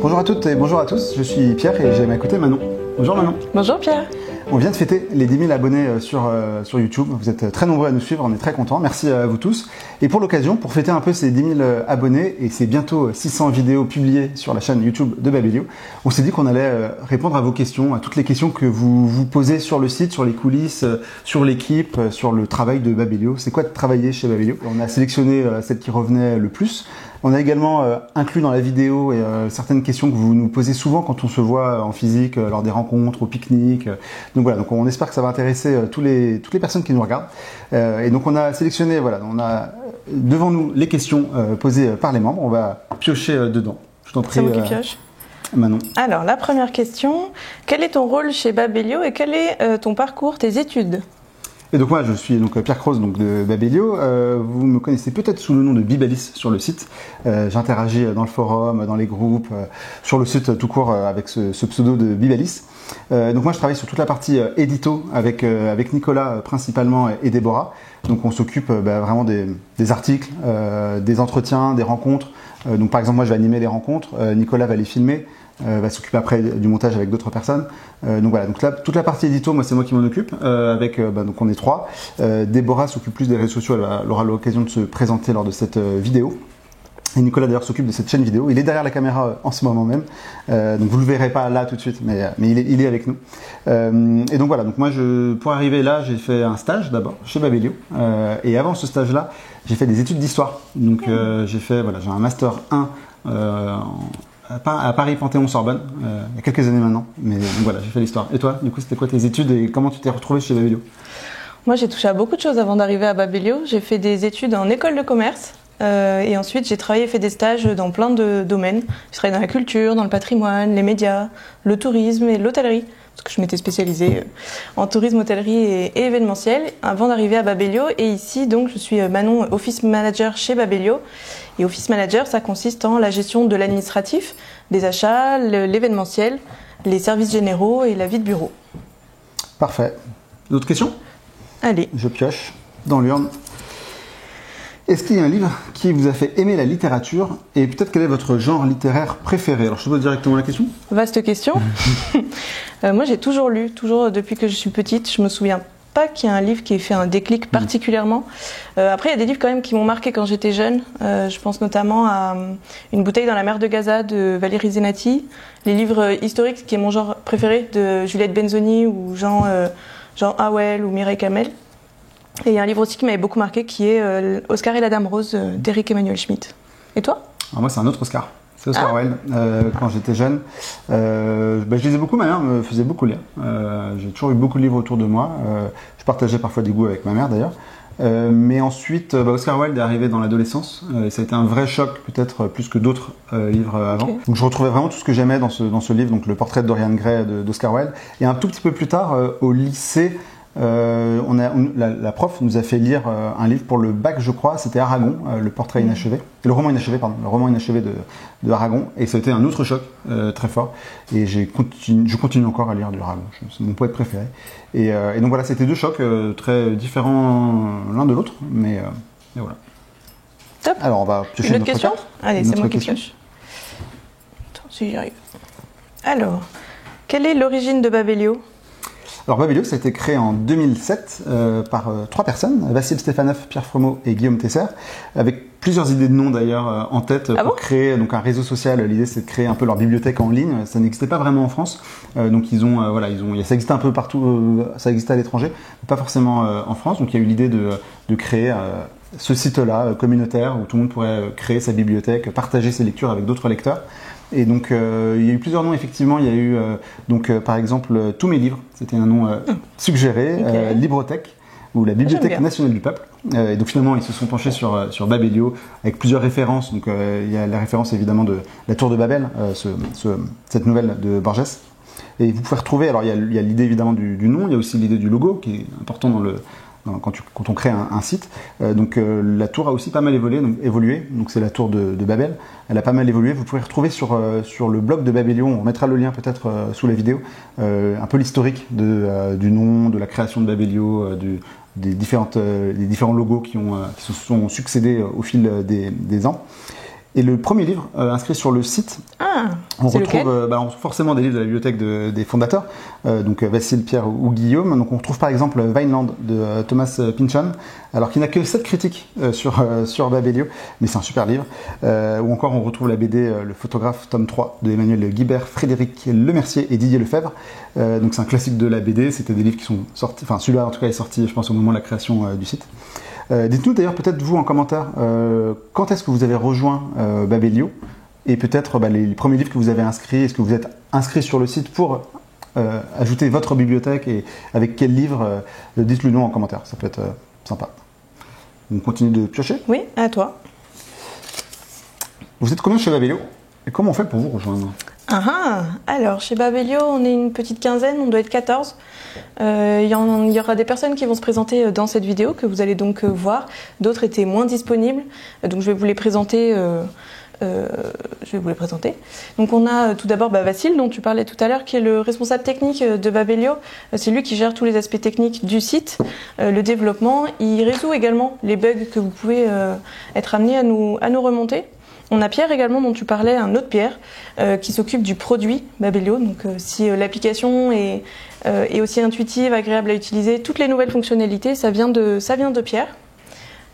Bonjour à toutes et bonjour à tous, je suis Pierre et j'ai à ma côté Manon. Bonjour Manon. Bonjour Pierre. On vient de fêter les 10 000 abonnés sur YouTube. Vous êtes très nombreux à nous suivre, on est très contents. Merci à vous tous. Et pour l'occasion, pour fêter un peu ces 10 000 abonnés et ces bientôt 600 vidéos publiées sur la chaîne YouTube de Babelio, on s'est dit qu'on allait répondre à vos questions, à toutes les questions que vous vous posez sur le site, sur les coulisses, sur l'équipe, sur le travail de Babelio. C'est quoi de travailler chez Babelio? On a sélectionné celles qui revenaient le plus. On a également inclus dans la vidéo certaines questions que vous nous posez souvent quand on se voit en physique, lors des rencontres, au pique-nique. Donc voilà, donc on espère que ça va intéresser toutes les personnes qui nous regardent. Et donc on a sélectionné, voilà, on a devant nous les questions posées par les membres. On va piocher dedans. Je t'en prie. C'est moi qui pioche. Manon. Alors la première question, quel est ton rôle chez Babelio et quel est ton parcours, tes études? Et donc moi je suis donc Pierre Croze donc de Babelio. Vous me connaissez peut-être sous le nom de Bibalis sur le site. J'interagis dans le forum, dans les groupes, sur le site tout court avec ce pseudo de Bibalis. Donc moi je travaille sur toute la partie édito avec Nicolas principalement et Déborah. Donc on s'occupe vraiment des articles, des entretiens, des rencontres. Donc par exemple moi je vais animer les rencontres, Nicolas va les filmer. Va s'occuper après du montage avec d'autres personnes. Donc voilà, donc là, toute la partie édito, moi c'est moi qui m'en occupe. Donc on est 3. Déborah s'occupe plus des réseaux sociaux, elle aura l'occasion de se présenter lors de cette vidéo. Et Nicolas d'ailleurs s'occupe de cette chaîne vidéo. Il est derrière la caméra en ce moment même. Donc vous le verrez pas là tout de suite, mais il est avec nous. Et donc voilà, donc moi pour arriver là, j'ai fait un stage d'abord chez Babelio. Et avant ce stage-là, j'ai fait des études d'histoire. Donc j'ai un master 1 à Paris Panthéon-Sorbonne, il y a quelques années maintenant, mais donc voilà, j'ai fait l'histoire. Et toi, du coup, c'était quoi tes études et comment tu t'es retrouvé chez Babelio? Moi, j'ai touché à beaucoup de choses avant d'arriver à Babelio. J'ai fait des études en école de commerce et ensuite j'ai travaillé et fait des stages dans plein de domaines. J'ai travaillé dans la culture, dans le patrimoine, les médias, le tourisme et l'hôtellerie, parce que je m'étais spécialisée en tourisme, hôtellerie et événementiel avant d'arriver à Babelio. Et ici, donc, je suis Manon, Office Manager chez Babelio. Et Office Manager, ça consiste en la gestion de l'administratif, des achats, l'événementiel, les services généraux et la vie de bureau. Parfait. D'autres questions? Allez. Je pioche dans l'urne. Est-ce qu'il y a un livre qui vous a fait aimer la littérature et peut-être quel est votre genre littéraire préféré? Alors je te pose directement la question. Vaste question. Moi j'ai toujours lu, toujours depuis que je suis petite. Je me souviens pas qu'il y ait un livre qui ait fait un déclic particulièrement. Après, il y a des livres quand même qui m'ont marqué quand j'étais jeune. Je pense notamment à Une bouteille dans la mer de Gaza de Valérie Zenati, les livres historiques, qui est mon genre préféré, de Juliette Benzoni ou Jean Howell ou Mireille Camel. Et il y a un livre aussi qui m'avait beaucoup marqué qui est Oscar et la Dame Rose d'Éric Emmanuel Schmitt. Et toi? Alors moi, c'est un autre Oscar. C'est Oscar Wilde. Quand j'étais jeune, je lisais beaucoup, ma mère me faisait beaucoup lire. J'ai toujours eu beaucoup de livres autour de moi. Je partageais parfois des goûts avec ma mère d'ailleurs. Mais ensuite, Oscar Wilde est arrivé dans l'adolescence. Et ça a été un vrai choc, peut-être plus que d'autres livres avant. Okay. Donc je retrouvais vraiment tout ce que j'aimais dans ce livre, donc le portrait de Dorian Gray d'Oscar Wilde. Et un tout petit peu plus tard, au lycée, la prof nous a fait lire un livre pour le bac, je crois, c'était Aragon, le portrait inachevé, le roman inachevé de Aragon, et ça a été un autre choc très fort, et je continue encore à lire du Aragon, c'est mon poète préféré, et donc voilà, c'était deux chocs très différents l'un de l'autre, mais voilà. Top. Alors on va piocher une autre question. Allez, c'est moi qui pioche. Attends, si j'y arrive. Alors, quelle est l'origine de Babelio? Alors Babelio, ça a été créé en 2007 par 3 personnes, Vassil Stefanov, Pierre Fromeau et Guillaume Tesser, avec plusieurs idées de noms d'ailleurs en tête pour créer donc un réseau social. L'idée c'est de créer un peu leur bibliothèque en ligne. Ça n'existait pas vraiment en France, donc ça existait un peu partout, ça existait à l'étranger, mais pas forcément en France. Donc il y a eu l'idée de créer ce site-là communautaire où tout le monde pourrait créer sa bibliothèque, partager ses lectures avec d'autres lecteurs. Et donc il y a eu plusieurs noms effectivement, il y a eu par exemple Tous mes livres, c'était un nom suggéré, Librothèque ou la Bibliothèque nationale du peuple. Et donc finalement ils se sont penchés sur Babelio avec plusieurs références. Donc il y a la référence évidemment de la Tour de Babel, cette nouvelle de Borges. Et vous pouvez retrouver, alors il y a l'idée évidemment du nom, il y a aussi l'idée du logo qui est important quand on crée un site. La tour a aussi pas mal évolué. Donc c'est la tour de Babel. Elle a pas mal évolué. Vous pouvez retrouver sur le blog de Babelio, on mettra le lien peut-être sous la vidéo, un peu l'historique du nom, de la création de Babelio, des différents logos qui se sont succédés au fil des ans. Et le premier livre inscrit sur le site, on retrouve forcément des livres de la bibliothèque des fondateurs, donc Vasile, Pierre ou Guillaume. Donc on retrouve par exemple Vineland de Thomas Pynchon, alors qu'il n'a que 7 critiques sur Babelio, mais c'est un super livre. Ou encore on retrouve la BD Le photographe, tome 3 de Emmanuel Guibert, Frédéric Lemercier et Didier Lefebvre. Donc c'est un classique de la BD, c'était des livres qui sont sortis, enfin celui-là en tout cas est sorti je pense au moment de la création du site. Dites-nous d'ailleurs peut-être vous en commentaire quand est-ce que vous avez rejoint Babelio et peut-être les premiers livres que vous avez inscrits, est-ce que vous êtes inscrit sur le site pour ajouter votre bibliothèque et avec quel livre, dites-le nous en commentaire, ça peut être sympa. On continue de piocher? Oui, à toi. Vous êtes combien chez Babelio et comment on fait pour vous rejoindre? Alors chez Babelio on est une petite quinzaine, on doit être 14. Il y aura des personnes qui vont se présenter dans cette vidéo que vous allez donc voir. D'autres étaient moins disponibles, donc je vais vous les présenter. Donc on a tout d'abord Vasile dont tu parlais tout à l'heure qui est le responsable technique de Babelio. C'est lui qui gère tous les aspects techniques du site, le développement. Il résout également les bugs que vous pouvez être amené à nous remonter. On a Pierre également dont tu parlais, un autre Pierre, qui s'occupe du produit Babelio. Donc si l'application est aussi intuitive, agréable à utiliser, toutes les nouvelles fonctionnalités, ça vient de Pierre.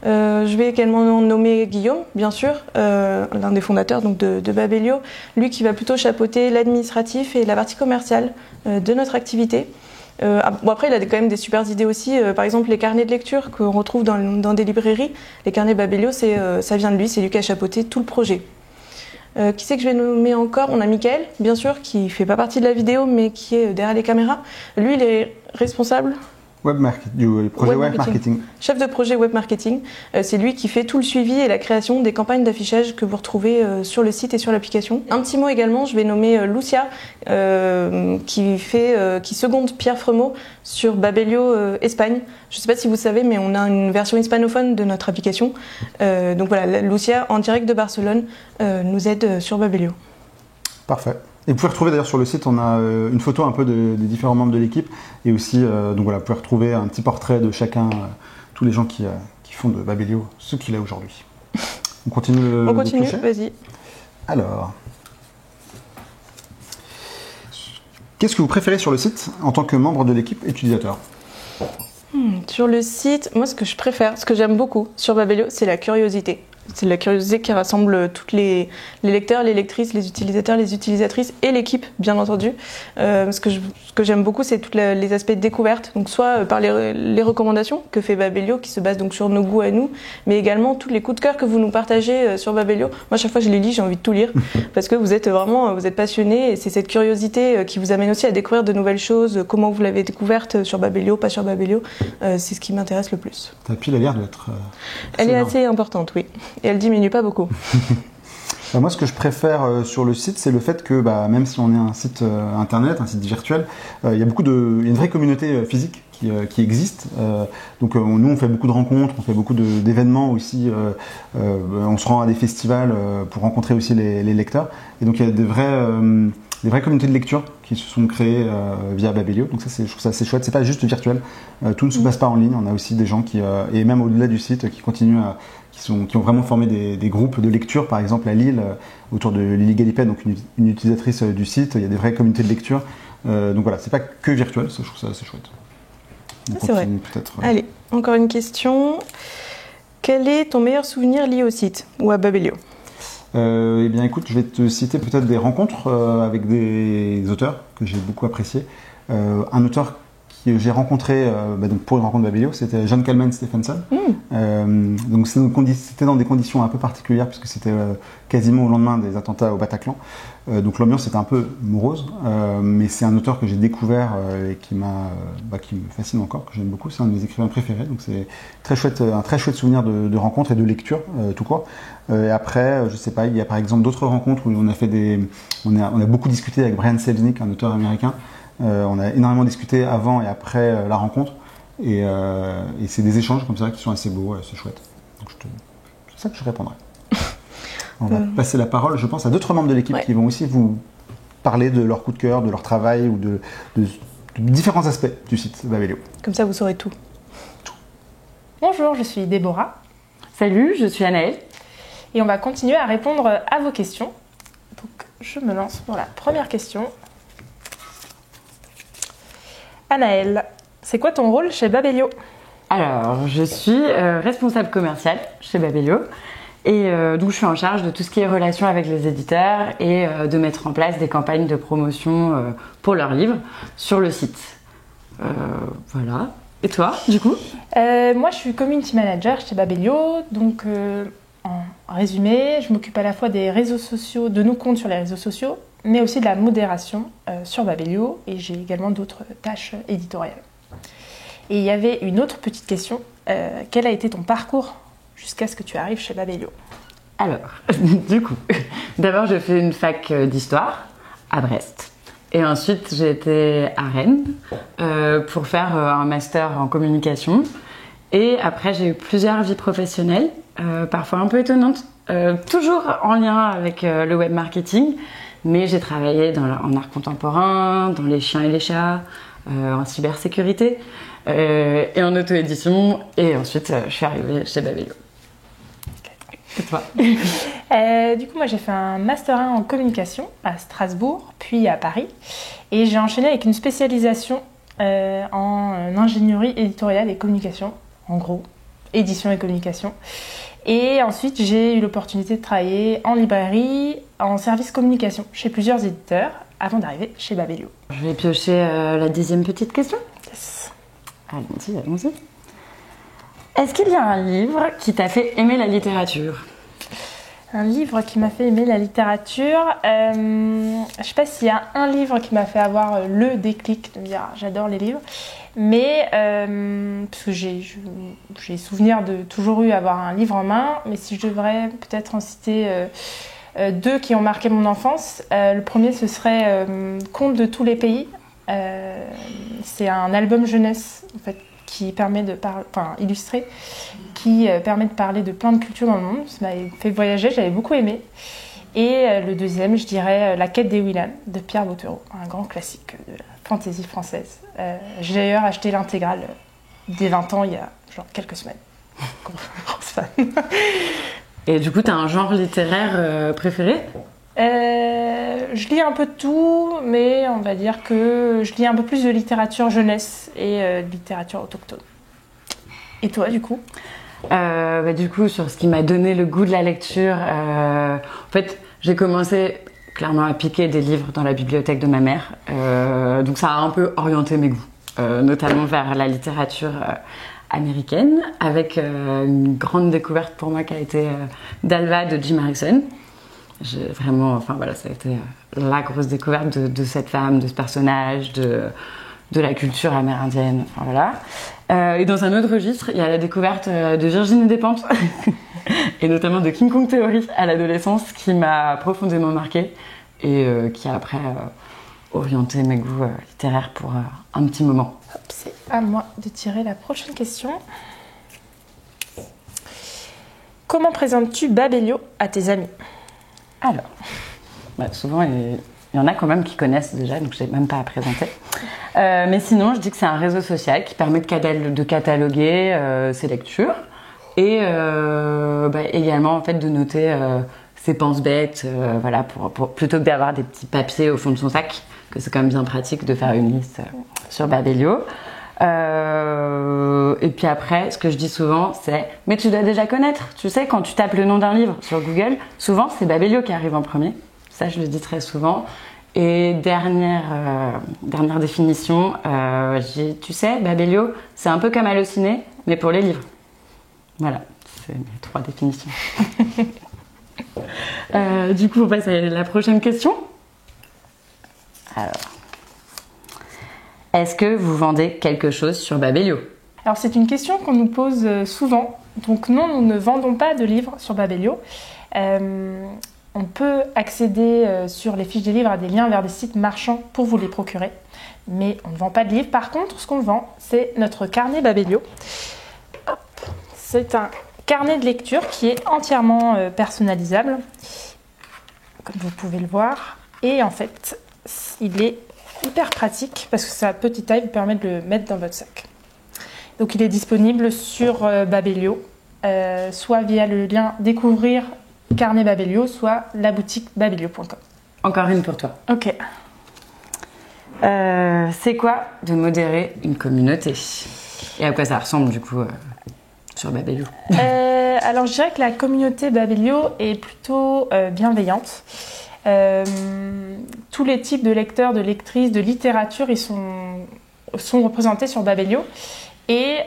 Je vais également nommer Guillaume, bien sûr, l'un des fondateurs donc, de Babelio, lui qui va plutôt chapeauter l'administratif et la partie commerciale de notre activité. Après, il a quand même des super idées aussi. Par exemple, les carnets de lecture qu'on retrouve dans des librairies. Les carnets Babelio, ça vient de lui. C'est lui qui a chapeauté tout le projet. Qui c'est que je vais nommer encore? On a Mickaël, bien sûr, qui ne fait pas partie de la vidéo, mais qui est derrière les caméras. Lui, il est responsable du projet web marketing. Chef de projet web marketing. C'est lui qui fait tout le suivi et la création des campagnes d'affichage que vous retrouvez sur le site et sur l'application. Un petit mot également, je vais nommer Lucia, qui seconde Pierre Fremont sur Babelio Espagne. Je ne sais pas si vous savez, mais on a une version hispanophone de notre application. Donc voilà, Lucia, en direct de Barcelone, nous aide sur Babelio. Parfait. Et vous pouvez retrouver d'ailleurs sur le site, on a une photo un peu des différents membres de l'équipe et aussi, donc voilà, vous pouvez retrouver un petit portrait de chacun, tous les gens qui font de Babelio ce qu'il est aujourd'hui. On continue. On continue, vas-y. Alors, qu'est-ce que vous préférez sur le site en tant que membre de l'équipe utilisateur? Sur le site, moi ce que je préfère, ce que j'aime beaucoup sur Babelio, c'est la curiosité. C'est la curiosité qui rassemble tous les lecteurs, les lectrices, les utilisateurs, les utilisatrices et l'équipe, bien entendu. Ce que j'aime beaucoup, c'est tous les aspects de découverte. Donc soit par les recommandations que fait Babelio, qui se basent donc sur nos goûts à nous, mais également tous les coups de cœur que vous nous partagez sur Babelio. Moi, chaque fois que je les lis, j'ai envie de tout lire parce que vous êtes passionnés et c'est cette curiosité qui vous amène aussi à découvrir de nouvelles choses. Comment vous l'avez découverte sur Babelio, pas sur Babelio, c'est ce qui m'intéresse le plus. Ta pile a l'air d'être. Elle est assez importante, oui. Et elle diminue pas beaucoup. Moi, ce que je préfère sur le site, c'est le fait que même si on est un site internet, un site virtuel, il y a une vraie communauté physique qui existe. Donc nous, on fait beaucoup de rencontres, on fait beaucoup d'événements aussi. On se rend à des festivals pour rencontrer aussi les lecteurs. Et donc il y a des vraies communautés de lecture qui se sont créées via Babelio. Donc ça, je trouve ça assez chouette. C'est pas juste virtuel. Tout ne se passe pas en ligne. On a aussi des gens et même au-delà du site, qui continuent qui ont vraiment formé des groupes de lecture, par exemple à Lille, autour de Lily Galipet, donc une utilisatrice du site. Il y a des vraies communautés de lecture. Donc voilà, c'est pas que virtuel. Je trouve ça assez chouette. C'est vrai. Allez, encore une question. Quel est ton meilleur souvenir lié au site ou à Babelio? Eh bien écoute, je vais te citer peut-être des rencontres avec des auteurs que j'ai beaucoup appréciés. Un auteur que j'ai rencontré donc pour une rencontre Babelio, c'était John Kalman Stephenson. Donc c'était dans des conditions un peu particulières puisque c'était quasiment au lendemain des attentats au Bataclan. Donc l'ambiance était un peu morose, mais c'est un auteur que j'ai découvert et qui me fascine encore, que j'aime beaucoup. C'est un de mes écrivains préférés, donc c'est un très chouette souvenir de rencontre et de lecture tout court. Et après, je sais pas, il y a par exemple d'autres rencontres où on a beaucoup discuté avec Brian Selznick, un auteur américain. On a énormément discuté avant et après la rencontre, et c'est des échanges comme ça qui sont assez beaux, assez chouettes. Donc c'est ça que je répondrai. On va passer la parole, je pense, à d'autres membres de l'équipe qui vont aussi vous parler de leur coup de cœur, de leur travail ou de différents aspects du site Babelio. Comme ça, vous saurez tout. Bonjour, je suis Déborah. Salut, je suis Anaëlle. Et on va continuer à répondre à vos questions. Donc, je me lance pour la première question. Anaëlle, c'est quoi ton rôle chez Babelio? Alors, je suis responsable commerciale chez Babelio. Et donc, je suis en charge de tout ce qui est relation avec les éditeurs et de mettre en place des campagnes de promotion pour leurs livres sur le site. Voilà. Et toi, du coup? Moi, je suis community manager chez Babelio. Donc, en résumé, je m'occupe à la fois des réseaux sociaux, de nos comptes sur les réseaux sociaux, mais aussi de la modération sur Babelio. Et j'ai également d'autres tâches éditoriales. Et il y avait une autre petite question. Quel a été ton parcours jusqu'à ce que tu arrives chez Babelio? Alors, du coup, d'abord j'ai fait une fac d'histoire à Brest. Et ensuite j'ai été à Rennes pour faire un master en communication. Et après j'ai eu plusieurs vies professionnelles, parfois un peu étonnantes, toujours en lien avec le web marketing. Mais j'ai travaillé en art contemporain, dans les chiens et les chats, en cybersécurité et en auto-édition. Et ensuite je suis arrivée chez Babelio. Et toi? Du coup, moi, j'ai fait un Master 1 en communication à Strasbourg, puis à Paris. Et j'ai enchaîné avec une spécialisation en ingénierie éditoriale et communication, en gros, édition et communication. Et ensuite, j'ai eu l'opportunité de travailler en librairie, en service communication, chez plusieurs éditeurs, avant d'arriver chez Babelio. Je vais piocher la 10e petite question. Yes. Allons-y, allons-y. Est-ce qu'il y a un livre qui t'a fait aimer la littérature? Un livre qui m'a fait aimer la littérature. Je ne sais pas s'il y a un livre qui m'a fait avoir le déclic de me dire j'adore les livres, mais parce que j'ai souvenir de toujours avoir un livre en main, mais si je devrais peut-être en citer deux qui ont marqué mon enfance. Le premier ce serait Contes de tous les pays. C'est un album jeunesse en fait, qui permet de illustré, qui permet de parler de plein de cultures dans le monde. Ça m'avait fait voyager, j'avais beaucoup aimé. Et le deuxième, je dirais La quête des Willan de Pierre Bottero, un grand classique de la fantaisie française. J'ai d'ailleurs acheté l'intégrale dès 20 ans, il y a genre quelques semaines. Grosse fan. Et du coup, tu as un genre littéraire préféré? Je lis un peu de tout, mais on va dire que je lis un peu plus de littérature jeunesse et de littérature autochtone. Et toi, du coup? Du coup, sur ce qui m'a donné le goût de la lecture, en fait, j'ai commencé clairement à piquer des livres dans la bibliothèque de ma mère. Donc ça a un peu orienté mes goûts, notamment vers la littérature américaine, avec une grande découverte pour moi qui a été Dalva de Jim Harrison. J'ai vraiment, ça a été la grosse découverte de cette femme, de ce personnage, de la culture amérindienne, et dans un autre registre, il y a la découverte de Virginie Despentes et notamment de King Kong Theory à l'adolescence qui m'a profondément marquée et qui a après orienté mes goûts littéraires pour un petit moment. Hop, c'est à moi de tirer la prochaine question. Comment présentes-tu Babelio à tes amis? Alors, souvent il y en a quand même qui connaissent déjà, donc je n'ai même pas à présenter. Mais sinon, je dis que c'est un réseau social qui permet de cataloguer ses lectures et également en fait de noter ses penses-bêtes, pour plutôt que d'avoir des petits papiers au fond de son sac, que c'est quand même bien pratique de faire une liste sur Babelio. Et puis après, ce que je dis souvent, c'est « Mais tu dois déjà connaître. Tu sais, quand tu tapes le nom d'un livre sur Google, souvent, c'est Babelio qui arrive en premier. » Ça, je le dis très souvent. Et dernière définition, tu sais, Babelio, c'est un peu comme Allociné, mais pour les livres. Voilà, c'est mes 3 définitions. Du coup, on passe à la prochaine question. Alors... Est-ce que vous vendez quelque chose sur Babelio? Alors c'est une question qu'on nous pose souvent. Donc non, nous ne vendons pas de livres sur Babelio. On peut accéder sur les fiches des livres à des liens vers des sites marchands pour vous les procurer. Mais on ne vend pas de livres. Par contre, ce qu'on vend, c'est notre carnet Babelio. Hop. C'est un carnet de lecture qui est entièrement personnalisable, comme vous pouvez le voir. Et en fait, il est hyper pratique parce que sa petite taille vous permet de le mettre dans votre sac. Donc il est disponible sur Babelio, soit via le lien découvrir Carnet Babelio, soit la boutique babelio.com. Encore une pour toi. Ok. C'est quoi de modérer une communauté? Et à quoi ça ressemble du coup sur Babelio? Alors je dirais que la communauté Babelio est plutôt bienveillante. Tous les types de lecteurs, de lectrices, de littérature, ils sont représentés sur Babelio. Et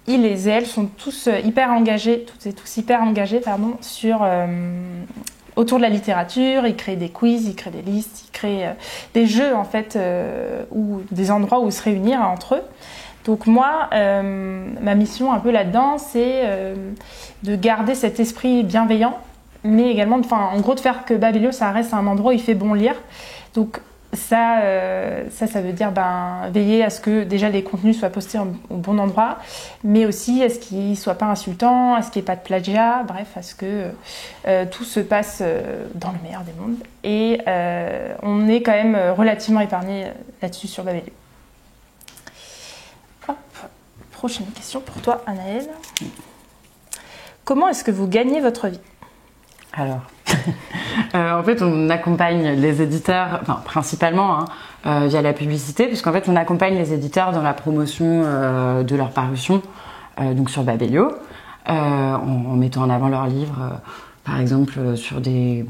ils et elles sont tous hyper engagés, toutes et tous hyper engagés, autour de la littérature. Ils créent des quiz, ils créent des listes, ils créent des jeux en fait, ou des endroits où se réunir entre eux. Donc moi, ma mission un peu là-dedans, c'est de garder cet esprit bienveillant, mais également, en gros, de faire que Babelio, ça reste un endroit où il fait bon lire. Donc ça veut dire veiller à ce que déjà les contenus soient postés au bon endroit, mais aussi à ce qu'ils ne soient pas insultants, à ce qu'il n'y ait pas de plagiat, bref, à ce que tout se passe dans le meilleur des mondes. Et on est quand même relativement épargné là-dessus sur Babelio. Hop. Prochaine question pour toi, Anaëlle. Comment est-ce que vous gagnez votre vie? Alors, en fait, on accompagne les éditeurs, principalement via la publicité, puisqu'en fait, on accompagne les éditeurs dans la promotion de leur parution, donc sur Babelio, en mettant en avant leurs livres, par exemple sur des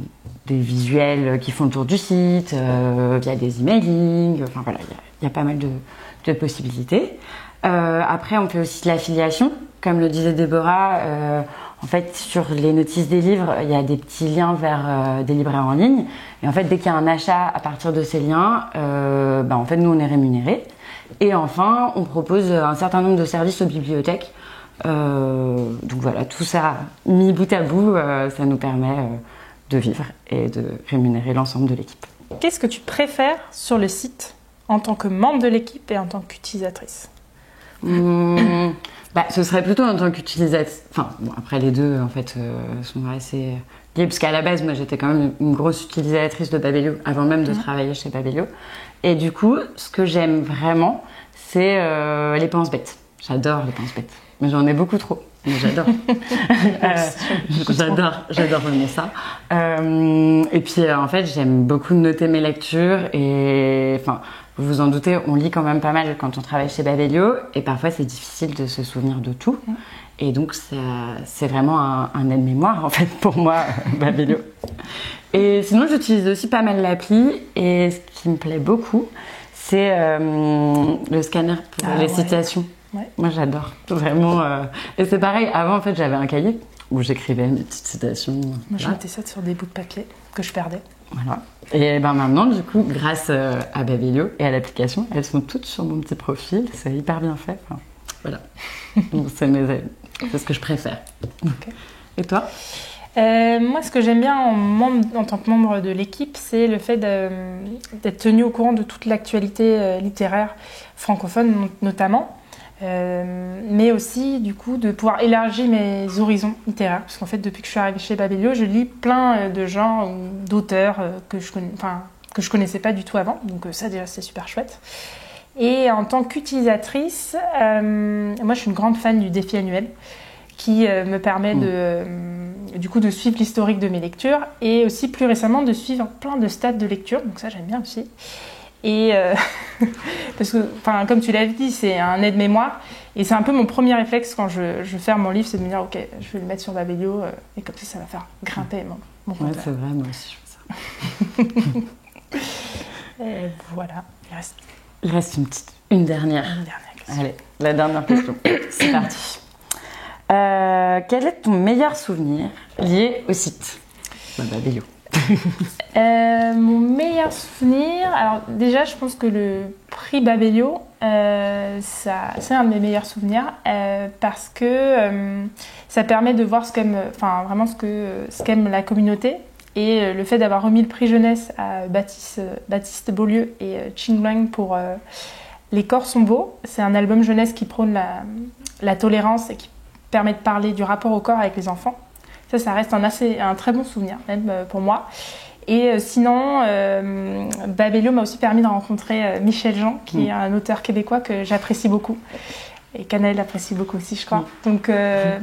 visuels qui font le tour du site, via des emailing, enfin voilà, il y a pas mal de possibilités. Après, on fait aussi de l'affiliation, comme le disait Déborah. En fait, sur les notices des livres, il y a des petits liens vers des libraires en ligne. Et en fait, dès qu'il y a un achat à partir de ces liens, en fait, nous, on est rémunérés. Et enfin, on propose un certain nombre de services aux bibliothèques. Donc voilà, tout ça mis bout à bout, ça nous permet de vivre et de rémunérer l'ensemble de l'équipe. Qu'est-ce que tu préfères sur le site en tant que membre de l'équipe et en tant qu'utilisatrice? Ce serait plutôt en tant qu'utilisatrice. Après les deux en fait sont assez liés, parce qu'à la base moi j'étais quand même une grosse utilisatrice de Babelio avant même de travailler chez Babelio. Et du coup, ce que j'aime vraiment, c'est les pense-bêtes. J'adore les pense-bêtes, mais j'en ai beaucoup trop. Mais j'adore. J'adore vraiment ça. Et puis en fait, j'aime beaucoup noter mes lectures et vous vous en doutez, on lit quand même pas mal quand on travaille chez Babelio et parfois c'est difficile de se souvenir de tout. Et donc c'est vraiment un aide-mémoire en fait pour moi, Babelio. Et sinon, j'utilise aussi pas mal l'appli et ce qui me plaît beaucoup, c'est le scanner pour les citations. Ouais. Moi, j'adore, vraiment. Et c'est pareil, avant, en fait, j'avais un cahier où j'écrivais mes petites citations. Moi, je mettais ça sur des bouts de papier que je perdais. Voilà. Et maintenant, du coup, grâce à Babelio et à l'application, elles sont toutes sur mon petit profil. C'est hyper bien fait. Voilà. Donc, c'est ce que je préfère. Okay. Et toi? Moi, ce que j'aime bien en tant que membre de l'équipe, c'est le fait d'être tenu au courant de toute l'actualité littéraire francophone, notamment. Mais aussi du coup de pouvoir élargir mes horizons littéraires, parce qu'en fait depuis que je suis arrivée chez Babelio, je lis plein de gens ou d'auteurs que je connaissais pas du tout avant, donc ça déjà c'est super chouette. Et en tant qu'utilisatrice, moi je suis une grande fan du défi annuel qui me permet du coup de suivre l'historique de mes lectures et aussi plus récemment de suivre plein de stats de lecture, donc ça j'aime bien aussi. Et parce que, comme tu l'as dit, c'est un aide-mémoire et c'est un peu mon premier réflexe quand je ferme mon livre, c'est de me dire ok, je vais le mettre sur Babelio et comme ça va faire grimper mon compteur. Ouais, c'est vrai, moi aussi je fais ça. Et voilà, il reste une dernière question. Allez, la dernière question. C'est parti. Quel est ton meilleur souvenir lié au site Babelio? Mon meilleur souvenir, alors déjà je pense que le prix Babelio, c'est un de mes meilleurs souvenirs parce que ça permet de voir ce qu'aime la communauté et le fait d'avoir remis le prix jeunesse à Baptiste Beaulieu et Qing Luang pour Les corps sont beaux. C'est un album jeunesse qui prône la tolérance et qui permet de parler du rapport au corps avec les enfants. Ça reste un très bon souvenir, même pour moi. Et sinon, Babelio m'a aussi permis de rencontrer Michel Jean, qui est un auteur québécois que j'apprécie beaucoup. Et qu'Anaëlle apprécie beaucoup aussi, je crois. Donc,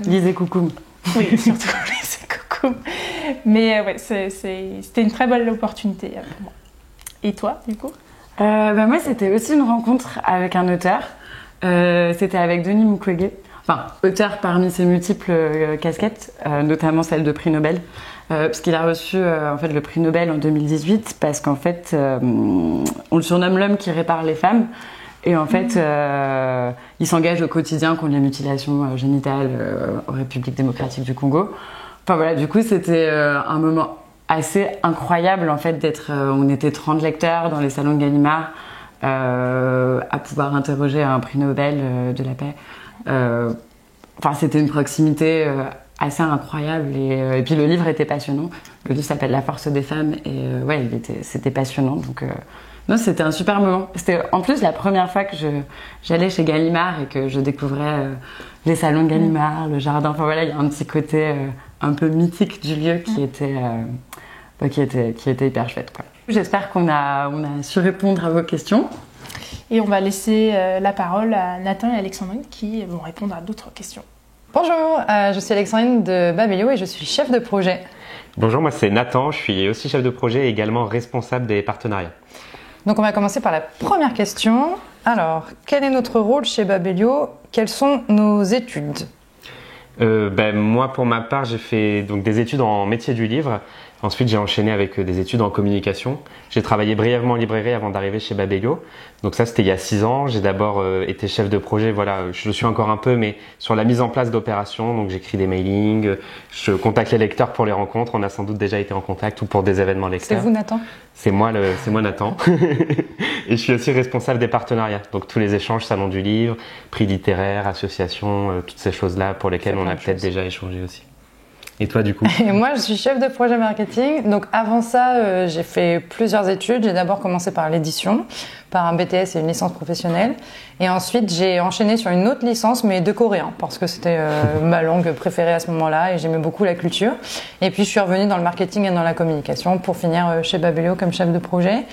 lisez Coucou. Oui, surtout lisez Coucou. Mais ouais, c'était une très bonne opportunité pour moi. Et toi, du coup? Moi, c'était aussi une rencontre avec un auteur. C'était avec Denis Mukwege. Enfin, auteur parmi ses multiples casquettes, notamment celle de prix Nobel. Parce qu'il a reçu en fait, le prix Nobel en 2018 parce qu'en fait, on le surnomme l'homme qui répare les femmes. Et en fait, il s'engage au quotidien contre les mutilations génitales en République démocratique du Congo. Enfin voilà, du coup, c'était un moment assez incroyable en fait d'être. On était 30 lecteurs dans les salons de Gallimard à pouvoir interroger un prix Nobel de la paix. Enfin, c'était une proximité assez incroyable et puis le livre était passionnant. Le livre s'appelle La force des femmes et ouais, c'était passionnant. Donc non, c'était un super moment. C'était en plus la première fois que j'allais chez Gallimard et que je découvrais les salons de Gallimard, le jardin. Enfin voilà, il y a un petit côté un peu mythique du lieu qui était hyper chouette, quoi. J'espère qu'on a su répondre à vos questions. Et on va laisser la parole à Nathan et Alexandrine qui vont répondre à d'autres questions. Bonjour, je suis Alexandrine de Babelio et je suis chef de projet. Bonjour, moi c'est Nathan, je suis aussi chef de projet et également responsable des partenariats. Donc on va commencer par la première question. Alors, quel est notre rôle chez Babelio? Quelles sont nos études? Moi pour ma part j'ai fait donc des études en métier du livre. Ensuite, j'ai enchaîné avec des études en communication. J'ai travaillé brièvement en librairie avant d'arriver chez Babelio. Donc ça, c'était il y a 6 ans. J'ai d'abord été chef de projet. Voilà, je le suis encore un peu, mais sur la mise en place d'opérations. Donc j'écris des mailings, je contacte les lecteurs pour les rencontres. On a sans doute déjà été en contact ou pour des événements lecteurs. C'est vous, Nathan? C'est moi Nathan. Et je suis aussi responsable des partenariats. Donc tous les échanges, salon du livre, prix littéraire, association, toutes ces choses-là pour lesquelles on a peut-être déjà échangé aussi. Et toi, du coup? Et moi, je suis chef de projet marketing. Donc, avant ça, j'ai fait plusieurs études. J'ai d'abord commencé par l'édition, par un BTS et une licence professionnelle. Et ensuite, j'ai enchaîné sur une autre licence, mais de coréen, parce que c'était ma langue préférée à ce moment-là et j'aimais beaucoup la culture. Et puis, je suis revenue dans le marketing et dans la communication pour finir chez Babelio comme chef de projet.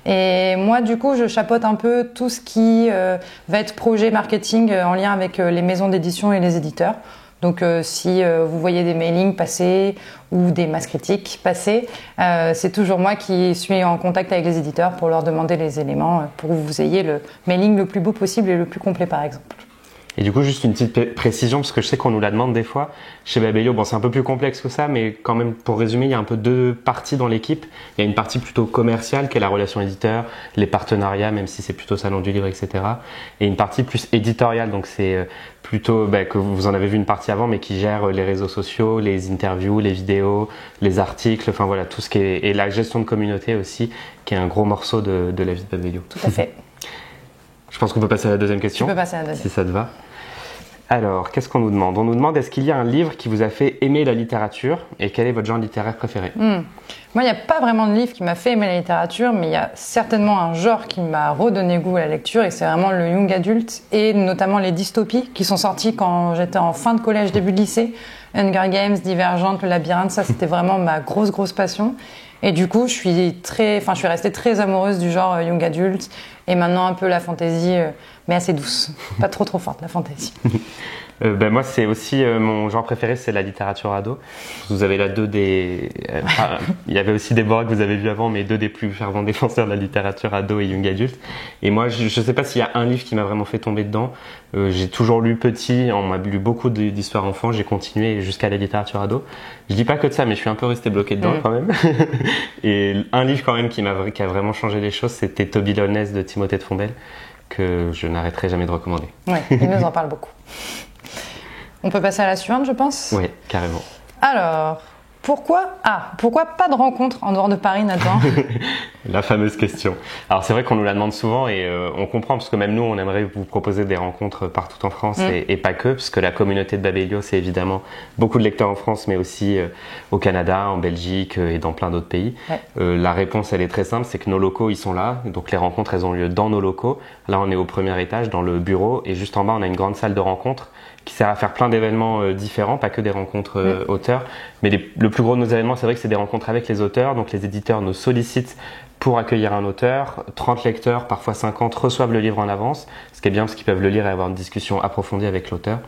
Et moi, du coup, je chapeaute un peu tout ce qui va être projet marketing en lien avec les maisons d'édition et les éditeurs. Donc si vous voyez des mailings passer ou des masses critiques passer, c'est toujours moi qui suis en contact avec les éditeurs pour leur demander les éléments pour que vous ayez le mailing le plus beau possible et le plus complet par exemple. Et du coup, juste une petite précision, parce que je sais qu'on nous la demande des fois. Chez Babelio, bon, c'est un peu plus complexe que ça, mais quand même, pour résumer, il y a un peu 2 parties dans l'équipe. Il y a une partie plutôt commerciale, qui est la relation éditeur, les partenariats, même si c'est plutôt salon du livre, etc. Et une partie plus éditoriale, donc c'est plutôt, que vous en avez vu une partie avant, mais qui gère les réseaux sociaux, les interviews, les vidéos, les articles, enfin voilà, tout ce qui est, et la gestion de communauté aussi, qui est un gros morceau de la vie de Babelio. Tout à fait. Je pense qu'on peut passer à la deuxième question. Tu peux passer à la deuxième. Si ça te va. Alors, qu'est-ce qu'on nous demande? On nous demande est-ce qu'il y a un livre qui vous a fait aimer la littérature et quel est votre genre littéraire préféré? Moi, il n'y a pas vraiment de livre qui m'a fait aimer la littérature, mais il y a certainement un genre qui m'a redonné goût à la lecture et c'est vraiment le young adulte et notamment les dystopies qui sont sorties quand j'étais en fin de collège, début de lycée. Hunger Games, Divergente, Le Labyrinthe, ça c'était vraiment ma grosse passion. Et du coup, je suis restée très amoureuse du genre young adulte et maintenant un peu la fantasy, mais assez douce, pas trop forte la fantasy. Moi, c'est aussi mon genre préféré, c'est la littérature ado. Vous avez là 2 des... il y avait aussi Déborah que vous avez vu avant, mais 2 des plus fervents défenseurs de la littérature ado et young adulte. Et moi, je sais pas s'il y a un livre qui m'a vraiment fait tomber dedans. J'ai toujours lu petit, on m'a lu beaucoup d'histoires enfants, j'ai continué jusqu'à la littérature ado. Je dis pas que de ça, mais je suis un peu resté bloqué dedans quand même. Et un livre quand même qui a vraiment changé les choses, c'était Toby Lowndes de Timothée de Fombelle, que je n'arrêterai jamais de recommander. Oui, il nous en parle beaucoup. On peut passer à la suivante, je pense? Oui, carrément. Alors, pourquoi pas de rencontre en dehors de Paris, Nathan? La fameuse question. Alors c'est vrai qu'on nous la demande souvent et on comprend parce que même nous on aimerait vous proposer des rencontres partout en France et pas que, parce que la communauté de Babelio c'est évidemment beaucoup de lecteurs en France mais aussi au Canada, en Belgique et dans plein d'autres pays. Ouais. La réponse elle est très simple, c'est que nos locaux ils sont là, donc les rencontres elles ont lieu dans nos locaux. Là on est au premier étage dans le bureau et juste en bas on a une grande salle de rencontres qui sert à faire plein d'événements différents, pas que des rencontres auteurs, mais le plus gros de nos événements c'est vrai que c'est des rencontres avec les auteurs, donc les éditeurs nous sollicitent pour accueillir un auteur, 30 lecteurs, parfois 50, reçoivent le livre en avance, ce qui est bien parce qu'ils peuvent le lire et avoir une discussion approfondie avec l'auteur.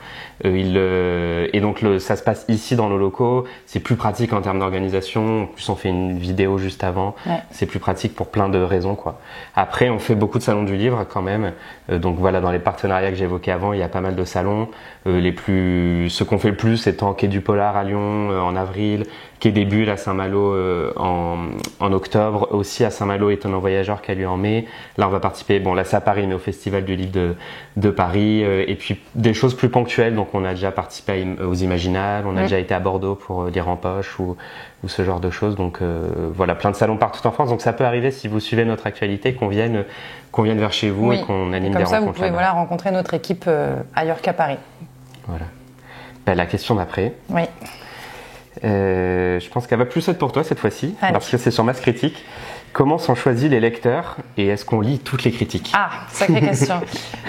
Et donc ça se passe ici dans nos locaux, c'est plus pratique en termes d'organisation, en plus on fait une vidéo juste avant, c'est plus pratique pour plein de raisons, quoi. Après, on fait beaucoup de salons du livre quand même, donc voilà, dans les partenariats que j'évoquais avant, il y a pas mal de salons. Ce qu'on fait le plus, c'est Quai du Polar à Lyon en avril, Quai des Bulles à Saint-Malo en octobre, aussi à Saint-Malo Étonnant Voyageur qui a lieu en mai. Là on va participer, bon là c'est à Paris, mais au Festival du livre de Paris, et puis des choses plus ponctuelles, donc on a déjà participé aux Imaginales, on a déjà été à Bordeaux pour lire en poche ou ce genre de choses, donc voilà, plein de salons partout en France, donc ça peut arriver si vous suivez notre actualité qu'on vienne vers chez vous et qu'on anime des rencontres. Comme ça vous pouvez rencontrer notre équipe ailleurs qu'à Paris. Voilà. La question d'après. Oui. Je pense qu'elle va plus être pour toi cette fois-ci, parce que c'est sur Masse Critique. Comment sont choisis les lecteurs et est-ce qu'on lit toutes les critiques? Ah, sacrée question.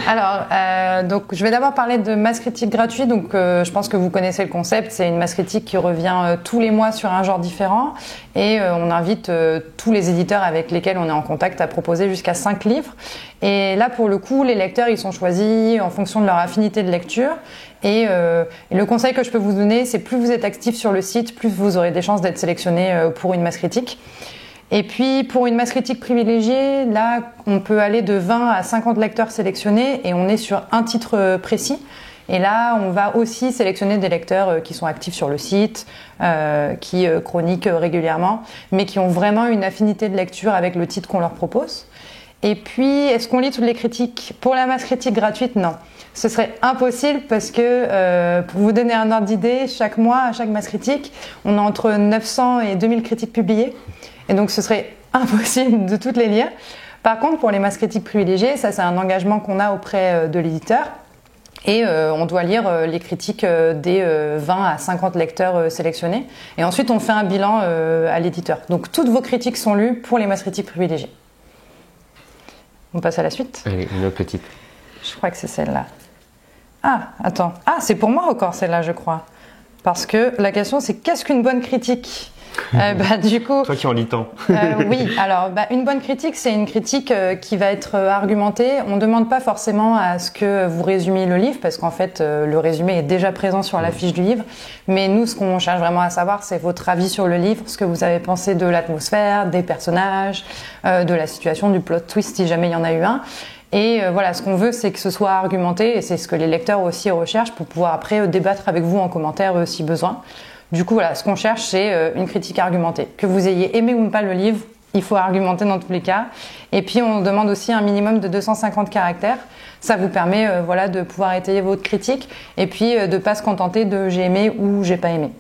Alors, donc je vais d'abord parler de Masse Critique gratuit. Donc, je pense que vous connaissez le concept. C'est une Masse Critique qui revient tous les mois sur un genre différent et on invite tous les éditeurs avec lesquels on est en contact à proposer jusqu'à 5 livres. Et là, pour le coup, les lecteurs, ils sont choisis en fonction de leur affinité de lecture. Et le conseil que je peux vous donner, c'est plus vous êtes actif sur le site, plus vous aurez des chances d'être sélectionné pour une Masse Critique. Et puis, pour une Masse Critique privilégiée, là, on peut aller de 20 à 50 lecteurs sélectionnés et on est sur un titre précis. Et là, on va aussi sélectionner des lecteurs qui sont actifs sur le site, qui chroniquent régulièrement, mais qui ont vraiment une affinité de lecture avec le titre qu'on leur propose. Et puis, est-ce qu'on lit toutes les critiques? Pour la Masse Critique gratuite, non. Ce serait impossible parce que, pour vous donner un ordre d'idée, chaque mois, à chaque Masse Critique, on a entre 900 et 2000 critiques publiées. Et donc, ce serait impossible de toutes les lire. Par contre, pour les Masses Critiques privilégiées, ça, c'est un engagement qu'on a auprès de l'éditeur. Et on doit lire les critiques des 20 à 50 lecteurs sélectionnés. Et ensuite, on fait un bilan à l'éditeur. Donc, toutes vos critiques sont lues pour les Masses Critiques privilégiées. On passe à la suite. Allez, une autre petite. Je crois que c'est celle-là. Ah, attends. Ah, c'est pour moi encore celle-là, je crois. Parce que la question, c'est qu'est-ce qu'une bonne critique? Du coup, toi qui en lis tant. Oui, alors une bonne critique, c'est une critique qui va être argumentée. On ne demande pas forcément à ce que vous résumiez le livre, parce qu'en fait, le résumé est déjà présent sur la fiche du livre. Mais nous, ce qu'on cherche vraiment à savoir, c'est votre avis sur le livre, ce que vous avez pensé de l'atmosphère, des personnages, de la situation, du plot twist, si jamais il y en a eu un. Et voilà, ce qu'on veut, c'est que ce soit argumenté, et c'est ce que les lecteurs aussi recherchent pour pouvoir après débattre avec vous en commentaire si besoin. Du coup, voilà, ce qu'on cherche, c'est une critique argumentée. Que vous ayez aimé ou pas le livre, il faut argumenter dans tous les cas. Et puis, on demande aussi un minimum de 250 caractères. Ça vous permet de pouvoir étayer votre critique et puis de ne pas se contenter de j'ai aimé ou j'ai pas aimé.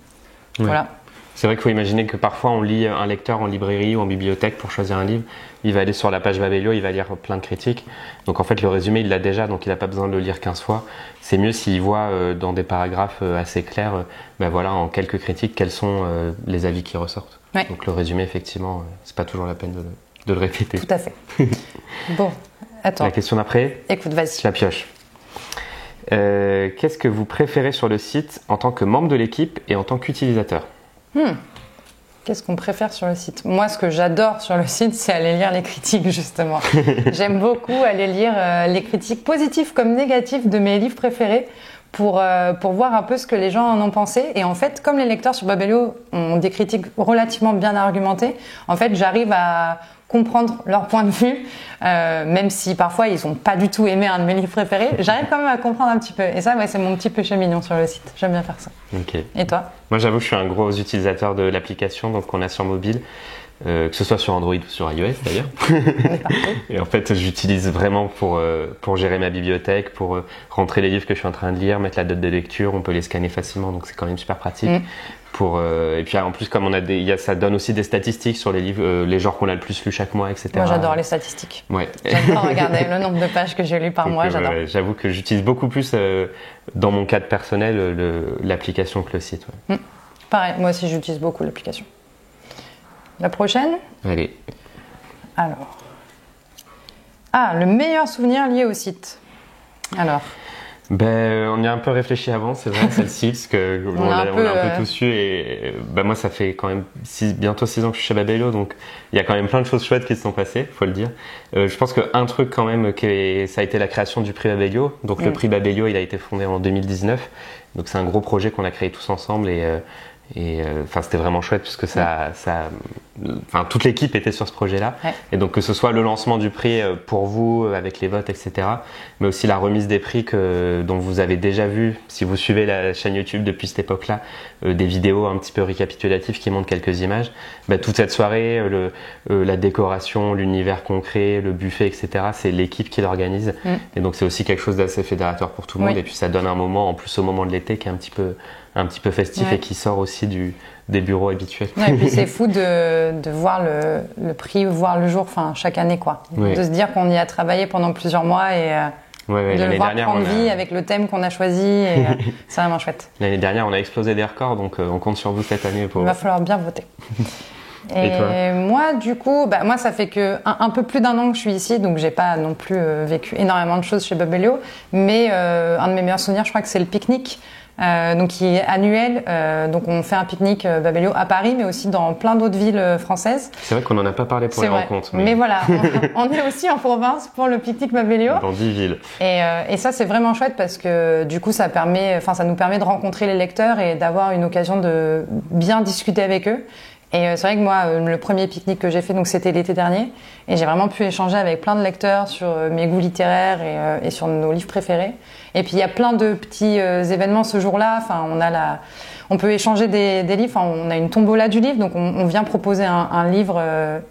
Ouais. Voilà. C'est vrai qu'il faut imaginer que parfois on lit un lecteur en librairie ou en bibliothèque pour choisir un livre. Il va aller sur la page Babelio, il va lire plein de critiques. Donc en fait le résumé il l'a déjà, donc il n'a pas besoin de le lire 15 fois. C'est mieux s'il voit dans des paragraphes assez clairs, en quelques critiques, quels sont les avis qui ressortent. Ouais. Donc le résumé effectivement, c'est pas toujours la peine de le répéter. Tout à fait. Bon, attends. La question d'après. Écoute, vas-y. Je la pioche. Qu'est-ce que vous préférez sur le site en tant que membre de l'équipe et en tant qu'utilisateur? Qu'est-ce qu'on préfère sur le site? Moi, ce que j'adore sur le site, c'est aller lire les critiques, justement. J'aime beaucoup aller lire les critiques positives comme négatives de mes livres préférés pour voir un peu ce que les gens en ont pensé. Et en fait, comme les lecteurs sur Babelio ont des critiques relativement bien argumentées, en fait, j'arrive à comprendre leur point de vue, même si parfois ils n'ont pas du tout aimé un de mes livres préférés, j'arrive quand même à comprendre un petit peu. Et ça, c'est mon petit péché mignon sur le site. J'aime bien faire ça. Okay. Et toi? Moi, j'avoue que je suis un gros utilisateur de l'application qu'on a sur mobile, que ce soit sur Android ou sur iOS d'ailleurs. Et en fait, j'utilise vraiment pour gérer ma bibliothèque, pour rentrer les livres que je suis en train de lire, mettre la date de lecture, on peut les scanner facilement, donc c'est quand même super pratique. Et puis en plus, comme ça donne aussi des statistiques sur les livres, les genres qu'on a le plus lu chaque mois, etc. Moi, j'adore les statistiques. Ouais. J'adore regarder le nombre de pages que j'ai lues par mois. J'adore. J'avoue que j'utilise beaucoup plus, dans mon cadre personnel, l'application que le site. Ouais. Pareil, moi aussi, j'utilise beaucoup l'application. La prochaine? Allez. Alors. Ah, le meilleur souvenir lié au site. Alors. On y a un peu réfléchi avant, c'est vrai, celle-ci, parce que on a un peu tous eu et moi ça fait quand même bientôt 6 ans que je suis chez Babelio, donc il y a quand même plein de choses chouettes qui se sont passées, faut le dire. Je pense qu'un truc quand même, ça a été la création du prix Babelio. Donc le prix Babelio, il a été fondé en 2019, donc c'est un gros projet qu'on a créé tous ensemble et c'était vraiment chouette puisque toute l'équipe était sur ce projet-là. Ouais. Et donc que ce soit le lancement du prix pour vous avec les votes, etc., mais aussi la remise des prix dont vous avez déjà vu, si vous suivez la chaîne YouTube depuis cette époque-là, des vidéos un petit peu récapitulatives qui montrent quelques images. Toute cette soirée, la décoration, l'univers concret, le buffet, etc., c'est l'équipe qui l'organise. Et donc c'est aussi quelque chose d'assez fédérateur pour tout le monde. Et puis ça donne un moment, en plus au moment de l'été, qui est un petit peu festif et qui sort aussi des bureaux habituels. Ouais, et puis c'est fou de voir le prix voir le jour, chaque année, quoi. Ouais. De se dire qu'on y a travaillé pendant plusieurs mois et de le voir prendre vie avec le thème qu'on a choisi. C'est vraiment chouette. L'année dernière, on a explosé des records, donc on compte sur vous cette année. Il va falloir bien voter. Et moi, du coup, moi, ça fait un peu plus d'1 an que je suis ici, donc j'ai pas non plus vécu énormément de choses chez Babelio, mais un de mes meilleurs souvenirs, je crois que c'est le pique-nique. Donc qui est annuel, donc on fait un pique-nique Babelio à Paris, mais aussi dans plein d'autres villes françaises. C'est vrai qu'on n'en a pas parlé pour les rencontres. Mais voilà, on est aussi en province pour le pique-nique Babelio. Dans 10 villes. Et ça c'est vraiment chouette parce que du coup ça nous permet de rencontrer les lecteurs et d'avoir une occasion de bien discuter avec eux. Et c'est vrai que moi, le premier pique-nique que j'ai fait, donc c'était l'été dernier, et j'ai vraiment pu échanger avec plein de lecteurs sur mes goûts littéraires et sur nos livres préférés. Et puis il y a plein de petits événements ce jour-là. On peut échanger des livres. On a une tombola du livre, donc on vient proposer un livre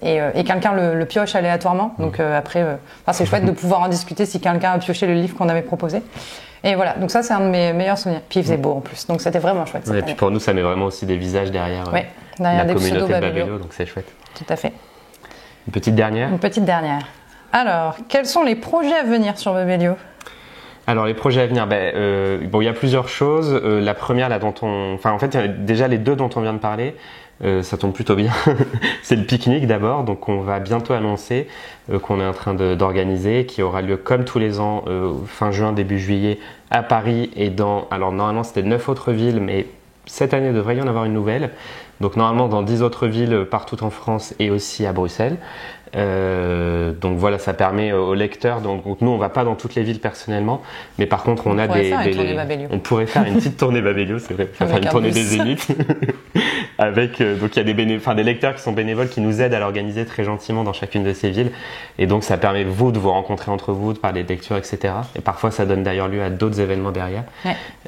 et quelqu'un le pioche aléatoirement. Donc après, c'est chouette de pouvoir en discuter si quelqu'un a pioché le livre qu'on avait proposé. Et voilà, donc ça c'est un de mes meilleurs souvenirs. Puis il faisait beau en plus, donc c'était vraiment chouette. Et puis pour nous, ça met vraiment aussi des visages derrière la communauté de Babelio, donc c'est chouette. Tout à fait. Une petite dernière. Alors, quels sont les projets à venir sur Babelio ? Alors les projets à venir, il y a plusieurs choses. La première, il y a déjà les deux dont on vient de parler. Ça tombe plutôt bien. C'est le pique-nique d'abord, donc on va bientôt annoncer qu'on est en train d'organiser, qui aura lieu comme tous les ans fin juin, début juillet à Paris et alors normalement c'était 9 autres villes, mais cette année il devrait y en avoir une nouvelle. Donc normalement dans 10 autres villes partout en France et aussi à Bruxelles. Donc voilà, ça permet aux lecteurs. Donc nous, on va pas dans toutes les villes personnellement, mais par contre, on pourrait faire une petite tournée Babelio, c'est vrai, faire une tournée des Zéniths avec donc il y a des lecteurs qui sont bénévoles qui nous aident à l'organiser très gentiment dans chacune de ces villes. Et donc ça permet vous de vous rencontrer entre vous, de parler de lecture, etc. Et parfois, ça donne d'ailleurs lieu à d'autres événements derrière.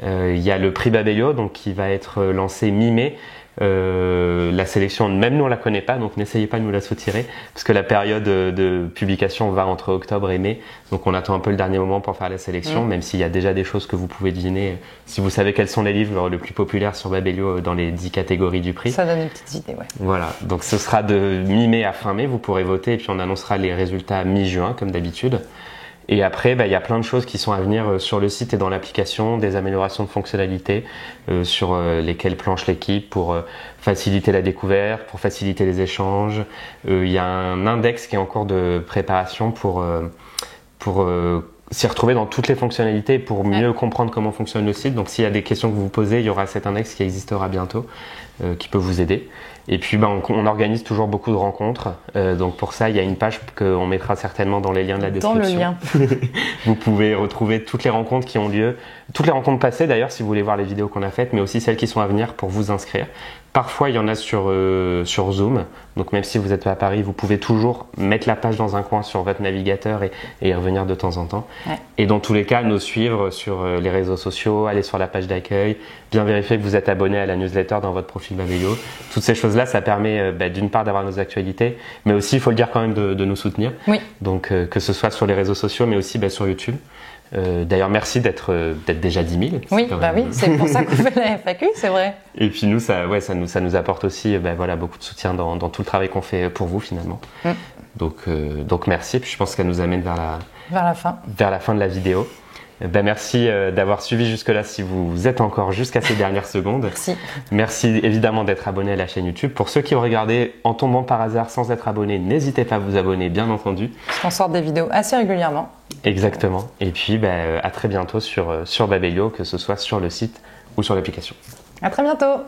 Il y a le prix Babelio, donc qui va être lancé mi-mai. La sélection, même nous on la connaît pas, donc n'essayez pas de nous la soutirer parce que la période de publication va entre octobre et mai, donc on attend un peu le dernier moment pour faire la sélection, même s'il y a déjà des choses que vous pouvez deviner si vous savez quels sont les livres les plus populaires sur Babelio dans les 10 catégories du prix. Ça donne une petite idée, ouais. Voilà, donc ce sera de mi-mai à fin mai, vous pourrez voter et puis on annoncera les résultats mi-juin comme d'habitude. Et après, il y a plein de choses qui sont à venir sur le site et dans l'application, des améliorations de fonctionnalités sur lesquelles planche l'équipe pour faciliter la découverte, pour faciliter les échanges. Il y a un index qui est en cours de préparation pour s'y retrouver dans toutes les fonctionnalités pour mieux comprendre comment fonctionne le site. Donc s'il y a des questions que vous vous posez, il y aura cet index qui existera bientôt, qui peut vous aider. Et puis on organise toujours beaucoup de rencontres. Donc pour ça, il y a une page qu'on mettra certainement dans les liens de la description. Dans le lien. Vous pouvez retrouver toutes les rencontres qui ont lieu, toutes les rencontres passées d'ailleurs si vous voulez voir les vidéos qu'on a faites, mais aussi celles qui sont à venir pour vous inscrire. Parfois, il y en a sur Zoom. Donc même si vous n'êtes pas à Paris, vous pouvez toujours mettre la page dans un coin sur votre navigateur et y revenir de temps en temps. Ouais. Et dans tous les cas, nous suivre sur les réseaux sociaux, aller sur la page d'accueil, bien vérifier que vous êtes abonné à la newsletter dans votre profil Babelio. Toutes ces choses-là, ça permet d'une part d'avoir nos actualités, mais aussi, il faut le dire quand même, de nous soutenir. Oui. Donc que ce soit sur les réseaux sociaux, mais aussi sur YouTube. D'ailleurs, merci d'être déjà 10 000. Oui, c'est pour ça qu'on fait la FAQ, c'est vrai. Et puis nous, ça nous apporte aussi beaucoup de soutien dans tout le travail qu'on fait pour vous finalement. Donc merci. Puis je pense qu'elle nous amène vers la fin de la vidéo. Merci d'avoir suivi jusque-là si vous êtes encore jusqu'à ces dernières secondes. Merci. Merci évidemment d'être abonné à la chaîne YouTube. Pour ceux qui ont regardé en tombant par hasard sans être abonné, n'hésitez pas à vous abonner, bien entendu. Parce qu'on sort des vidéos assez régulièrement. Exactement. Et puis à très bientôt sur Babelio, que ce soit sur le site ou sur l'application. À très bientôt.